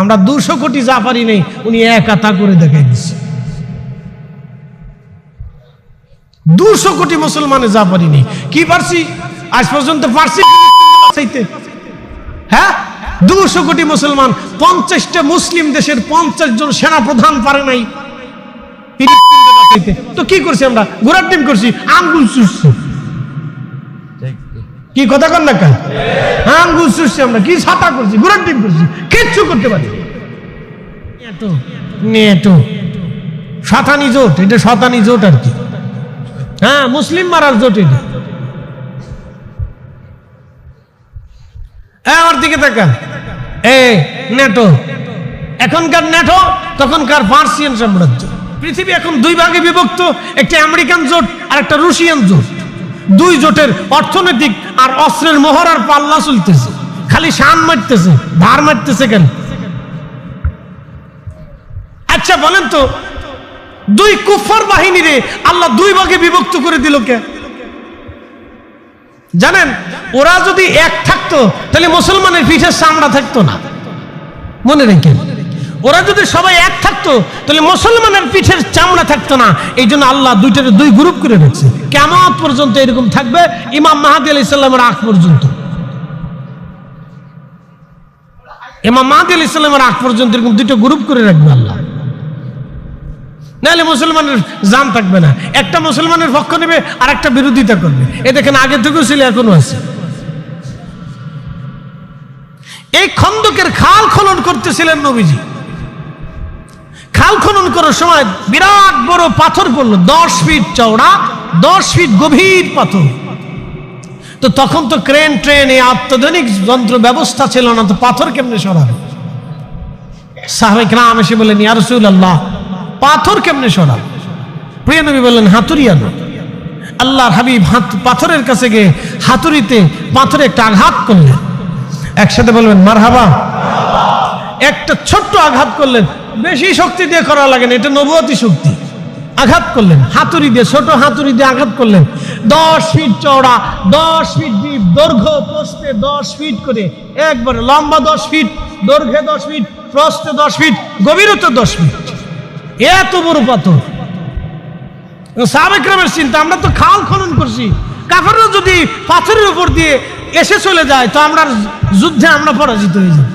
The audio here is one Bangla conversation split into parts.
আমরা 200 কোটি যা পারি নাই উনি একা তা করে দেখাই দিচ্ছে। 200 কোটি মুসলমানে যা পারি নাই কি পারছি আজ পর্যন্ত পারছি বাঁচাইতে? হ্যাঁ, 200 কোটি মুসলমান, 50টা মুসলিম দেশের 50 জন সেনা প্রধান পারে নাই ফিলিস্তিনকে বাঁচাইতে। তো কি করছি আমরা? ঘোড়ার ডিম করছি, আঙ্গুল চুষছি। কি কথা কন না কেন? আঙ্গুল চুষছি আমরা, কি ছাতা করছি, ঘোড়ার ডিম করছি, কিচ্ছু করতে পারি। নেটো শতানি জোট, এটা শতানি জোট আর কি। হ্যাঁ, মুসলিম মারার জোট এটা। আমার দিকে তাকান, নেটো এখনকার নেটো, তখনকার পার্সিয়ান সাম্রাজ্য। পৃথিবী এখন 2 ভাগে বিভক্ত, একটা আমেরিকান জোট আর একটা রুশিয়ান জোট। 2 জোটের অর্থনৈতিক আর অস্ত্রের মহড়ার পাল্লা চলতেছে, খালি শান মারতেছে, ধার মারতেছে কেন? আচ্ছা বলেন তো, 2 কুফার বাহিনীরে আল্লাহ 2 ভাগে বিভক্ত করে দিল কে? জানেন, ওরা যদি এক থাকতো তাহলে মুসলমানের পিঠের চামড়া থাকতো না। মনে রেখেন, ওরা যদি সবাই এক থাকতো তাহলে মুসলমানের পিঠের চামড়া থাকতো না। এই জন্য আল্লাহ 2 গ্রুপ করে রেখেছে। কিয়ামত পর্যন্ত এরকম থাকবে, ইমাম মাহদী আলাইহিস সালামের আগ পর্যন্ত। ইমাম মাহদী আলাইহিস সালামের আগ পর্যন্ত এরকম 2 গ্রুপ করে রাখবে আল্লাহ। নাহলে মুসলমানের জান থাকবে না। একটা মুসলমানের পক্ষ নেবে আর একটা বিরোধিতা করবে। এ দেখেন, আগে থেকেও ছিল, এখনো আছে। এই খন্দকের খাল খনন করতেছিলেন নবীজি। খাল খনন করার সময় বিরাট বড় পাথর পড়লো, 10 ফিট চওড়া, 10 ফিট গভীর পাথর। তো তখন তো ক্রেন ট্রেন, এই অত্যাধুনিক যন্ত্র ব্যবস্থা ছিল না, তো পাথর কেমনে সরাবে? সাহাবায়ে কেরাম এসে বললেন, ইয়া রাসূলুল্লাহ, পাথর কেমনে সরাবে? প্রিয় নবী বললেন, হাতুড়ি আনো। আল্লাহর হাবিব পাথরের কাছে গিয়ে হাতুড়িতে পাথরে একটা আঘাত করলেন। একসাথে বলবেন মারহাবা। একটা ছোট্ট আঘাত করলেন, বেশি শক্তি দিয়ে করা লাগে না, এটা নবুয়তি শক্তি। আঘাত করলেন হাতুড়ি দিয়ে, ছোট হাতুড়ি দিয়ে আঘাত করলেন। 10 ফিট চওড়া, 10 ফিট ডিপ, দৈর্ঘ্য প্রস্থে 10 ফিট করে, একবারে লম্বা 10 ফিট, দৈর্ঘ্যে 10 ফিট, প্রস্থে 10 ফিট, গভীরতা 10 ফিট। এত বড় পাথর। সাহাবায়ে কেরামের চিন্তা, আমরা তো খাল খনন করছি, কাফেররা যদি পাথরের উপর দিয়ে এসে চলে যায় তো আমরা যুদ্ধে আমরা পরাজিত হয়ে যাব।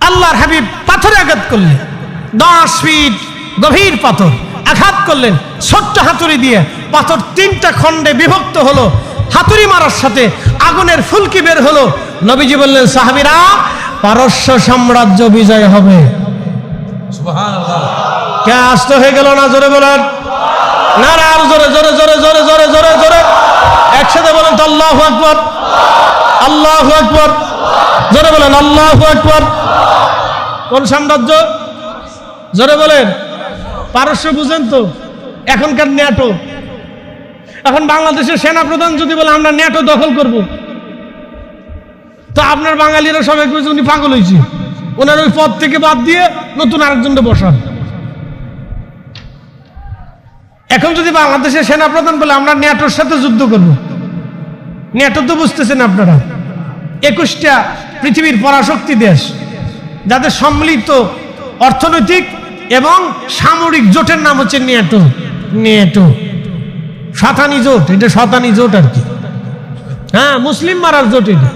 আল্লাহর হাবিব পাথরে আঘাত করলেন, 10 ফিট গভীর পাথর আঘাত করলেন ছোট্ট হাতুড়ি দিয়ে। পাথর 3টা খণ্ডে বিভক্ত হলো। হাতুড়ি মারার সাথে আগুনের ফুলকি বের হলো। নবীজি বললেন, সাহাবীরা, পারস্য সাম্রাজ্য বিজয় হবে। সুবহানাল্লাহ। কে আস্ত হয়ে গেল না? জোরে বলেন না, আর জোরে জোরে জোরে জোরে জোরে জোরে জোরে একসাথে বলেন তো, আল্লাহু আকবার, আল্লাহু আকবার। জোরে বলেন, আল্লাহু আকবার। কোন সাম্রাজ্য? জোরে বলেন। পারস্য বুঝেন তো, এখনকার ন্যাটো। এখন বাংলাদেশের সেনা প্রধান যদি বলে আমরা ন্যাটো দখল করব, তো আপনার বাঙালিরা সবাই কইছে উনি পাগল হয়েছে, ওনার ওই পদ থেকে বাদ দিয়ে নতুন আরেকজনকে বসান। এখন যদি বাংলাদেশের সেনা প্রধান বলে আমরা ন্যাটোর সাথে যুদ্ধ করব, ন্যাটো তো বুঝতেছেন আপনারা 21টা পৃথিবীর পরাশক্তি দেশ, যাদের সম্মিলিত অর্থনৈতিক এবং সামরিক জোটের নাম হচ্ছে ন্যাটো। ন্যাটো শতানি জোট, এটা শতানি জোট আর কি। হ্যাঁ, মুসলিম মারার জোট এটা।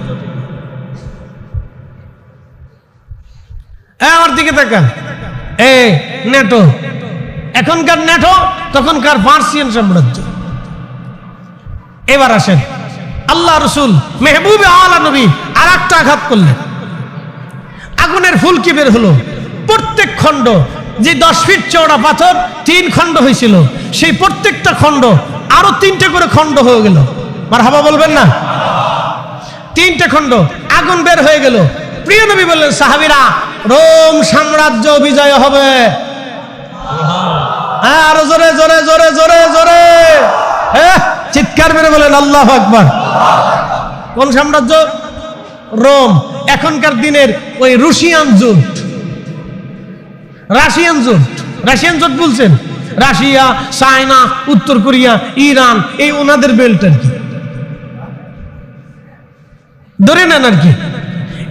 আমার দিকে তাকান, ন্যাটো এখনকার ন্যাটো, তখনকার পার্সিয়ান সাম্রাজ্য। এবার আসেন, আল্লাহ রসুল মেহবুবে আলা নবী আর একটা আঘাত করলেন। আগুনের ফুলকি বের হলো। প্রত্যেক খণ্ড, যে 10 ফিট চওড়া পাথর 3 খণ্ড হয়েছিল, সেই প্রত্যেকটা খণ্ড আরো 3টে করে খণ্ড হয়ে গেল। মারহাবা বলবেন না? 3টে খণ্ড, আগুন বের হয়ে গেল। প্রিয় নবী বললেন, সাহাবীরা, রোম সাম্রাজ্য বিজয় হবে। আরো জোরে জোরে জোরে জোরে জোরে চিৎকার মেরে বলেন, আল্লাহু আকবার। কোন সাম্রাজ্য? রোম। এখনকার দিনের ওই রুশিয়ান জোট, রাশিয়ান জোট। রাশিয়ান জোট বলছেন, রাশিয়া, চায়না, উত্তর কোরিয়া, ইরান, এই ওনাদের বেল্ট আর কি, ধরে নেন আর কি।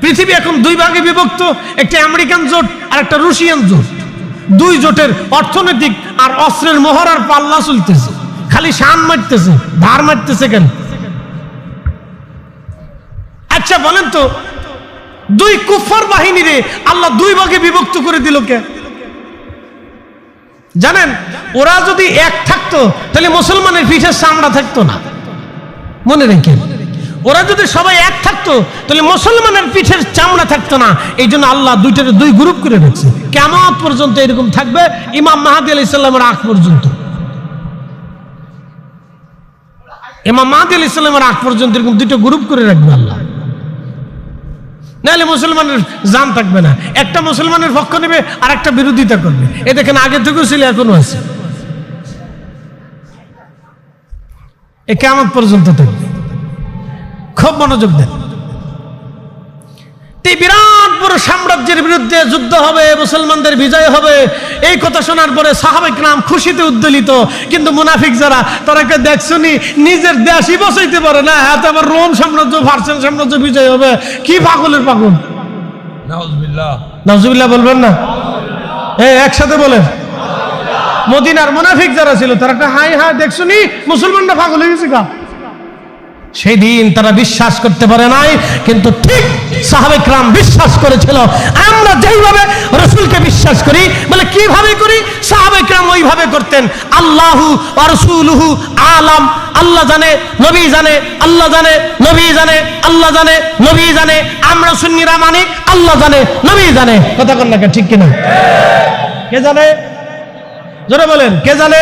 পৃথিবী এখন দুই ভাগে বিভক্ত, একটা আমেরিকান জোট আর একটা রুশিয়ান জোট। দুই জোটের অর্থনৈতিক আর অস্ত্রের মহড়ার পাল্লা চলতেছে, খালি শান মারতেছে, ধার মারতেছে কেন? আচ্ছা বলেন তো, দুই কুফার বাহিনীরে আল্লাহ দুই ভাগে বিভক্ত করে দিল কে? জানেন, ওরা যদি এক থাকতো তাহলে মুসলমানের পিঠের চামড়া থাকতো না। মনে রেখেন, ওরা যদি সবাই এক থাকতো তাহলে মুসলমানের পিঠের চামড়া থাকতো না। এই জন্য আল্লাহ দুইটারে দুই গ্রুপ করে রাখছে। কিয়ামত পর্যন্ত এরকম থাকবে, ইমাম মাহদী আলাইহিস সালামের আগ পর্যন্ত। ইমাম মাহদী আলাইহিস সালামের আগ পর্যন্ত এরকম দুটো গ্রুপ করে রাখবে আল্লাহ। নাহলে মুসলমানের জান থাকবে না, একটা মুসলমানের পক্ষ নেবে আর একটা বিরোধিতা করবে। এ দেখেন, আগে থেকেও ছিল, এখনো আছে, এ কিয়ামত পর্যন্ত থাকবে। খুব মনোযোগ দেন। এই বিরাট বড় সাম্রাজ্যের বিরুদ্ধে যুদ্ধ হবে, মুসলমানদের বিজয় হবে, এই কথা শোনার পরে সাহাবায়ে কেরাম খুশিতে উদ্দোলিত। কিন্তু মুনাফিক যারা, তারাকে দেখছনি নিজের দেশই বসাইতে পারে না, এত আবার রোম সাম্রাজ্য, পার্সিয়ান সাম্রাজ্য বিজয় হবে। কি পাগলের পাগল! নাউজুবিল্লাহ, নাউজুবিল্লাহ বলবেন না? একসাথে বলেন। মদিনার মুনাফিক যারা ছিল, তারা একটা হাই হাই দেখছনি মুসলমানরা পাগল হয়ে গেছে। সেই দিন তারা বিশ্বাস করতে পারে নাই, কিন্তু ঠিক সাহাবায়ে কেরাম বিশ্বাস করেছিল। আমরা যেইভাবে রাসূলকে বিশ্বাস করি, বলে কিভাবে করি? সাহাবায়ে কেরাম ওইভাবে করতেন। আল্লাহু ওয়া রাসূলুহু আলাম, আল্লাহ জানে, নবী জানে, আল্লাহ জানে, নবী জানে, আল্লাহ জানে, নবী জানে। আমরা সুন্নিরা মানি আল্লাহ জানে, নবী জানে। কথা কন না, ঠিক কিনা? কে জানে? জোরে বলেন, কে জানে?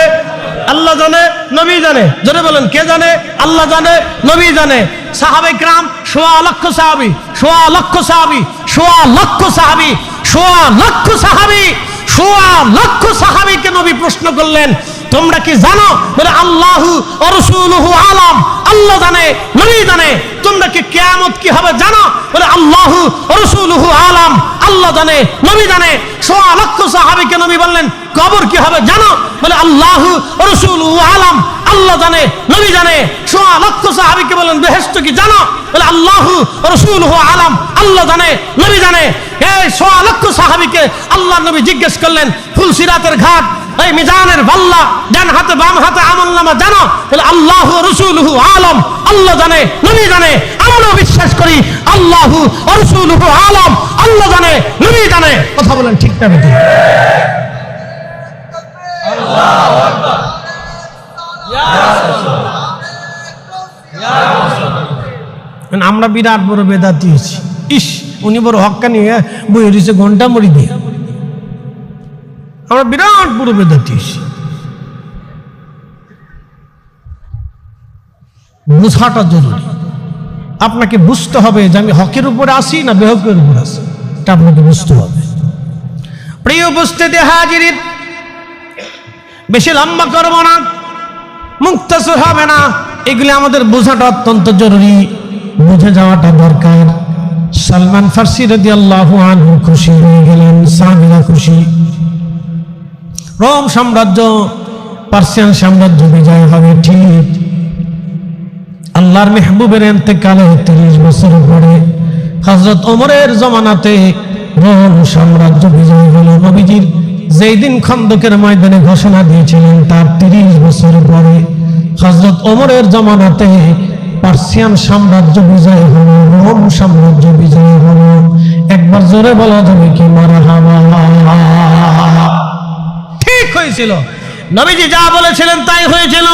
আল্লাহ জানে, নবী জানে। জোরে বলেন, কে জানে? আল্লাহ জানে, নবী জানে। সাহাবায়ে কেরাম, সোয়া লক্ষ সাহাবী, সোয়া লক্ষ সাহাবী, সোয়া লক্ষ সাহাবী, সোয়া লক্ষ সাহাবী, সোয়া লক্ষ সাহাবীকে নবী প্রশ্ন করলেন, তোমরা কি জানো? বলে আল্লাহু ওয়া রাসূলুহু আলাম, আল্লাহ জানে, নবী জানে। তোমরা কি কিয়ামত কি হবে জানো? বলে আল্লাহু ওয়া রাসূলুহু আলাম, আল্লাহ জানে, নবী জানে। সোয়া লক্ষ সাহাবীকে নবী বললেন, কবর কি হবে জানো? বলে আল্লাহু ওয়া রাসূলুহু আলাম, আল্লাহ জানে, নবী জানে। সোয়া লক্ষ সাহাবীকে বললেন, বেহেশত কি জানো? বলে আল্লাহু ওয়া রাসূলুহু আলাম, আল্লাহ জানে, নবী জানে। এই সোয়া লক্ষ সাহাবীকে আল্লাহর নবী জিজ্ঞেস করলেন, ফুলসিরাতের ঘাট, এই মিজানের পাল্লা, ডান হাতে বাম হাতে আমলনামা জানো? বলে আল্লাহু ওয়া রাসূলুহু আলাম, আল্লাহ জানে, নবী জানে। আমরা বিশ্বাস করি আল্লাহু ওয়া রাসূলুহু আলাম, আল্লাহ জানে, নবী জানে। কথা বলেন, ঠিক না বেঠিক? আল্লাহু আকবার, ইয়া রাসূলুল্লাহ, ইয়া রাসূলুল্লাহ। আমরা বিরাট বড় বেদাতি হয়েছি। ইস, উনি বড় হক্কানি বই রয়েছে ঘন্টা মরি দিয়ে। আমরা বিরাট বড় বেদাতি হয়েছি। বুঝাটা জরুরি। আপনাকে বুঝতে হবে যে আমি হকের উপরে আসি না বেহকের উপর আসি, এটা আপনাকে বুঝতে হবে। প্রিয় উপস্থিতি হাজিরিন, বেশি লম্বা করবো না, মুক্তাসর হবে না। এগুলি আমাদের বোঝাটা অত্যন্ত জরুরি, বুঝে যাওয়াটা দরকার। সালমান ফার্সি রাদিয়াল্লাহু আনহু খুশি হয়ে গেলেন, সাহাবীরা খুশি। রোম সাম্রাজ্য, পার্সিয়ান সাম্রাজ্য বিজয় হবে ঠিক। আল্লাহর মেহবুবের ইন্তেকালে 30 বছর পরে হযরত ওমরের জমানাতে রোম সাম্রাজ্য বিজয় হলো। নবীজির যেই দিন খন্দকের ময়দানে ঘোষণা দিয়েছিলেন, তার 30 বছর পরে হযরত ওমরের জমানাতে পার্সিয়ান সাম্রাজ্য বিজয় হলো, রোম সাম্রাজ্য বিজয় হলো। একবার জোরে বলা যাবে কি মারহাবা? ঠিক হয়েছিল, নবীজি যা বলেছিলেন তাই হয়েছিল।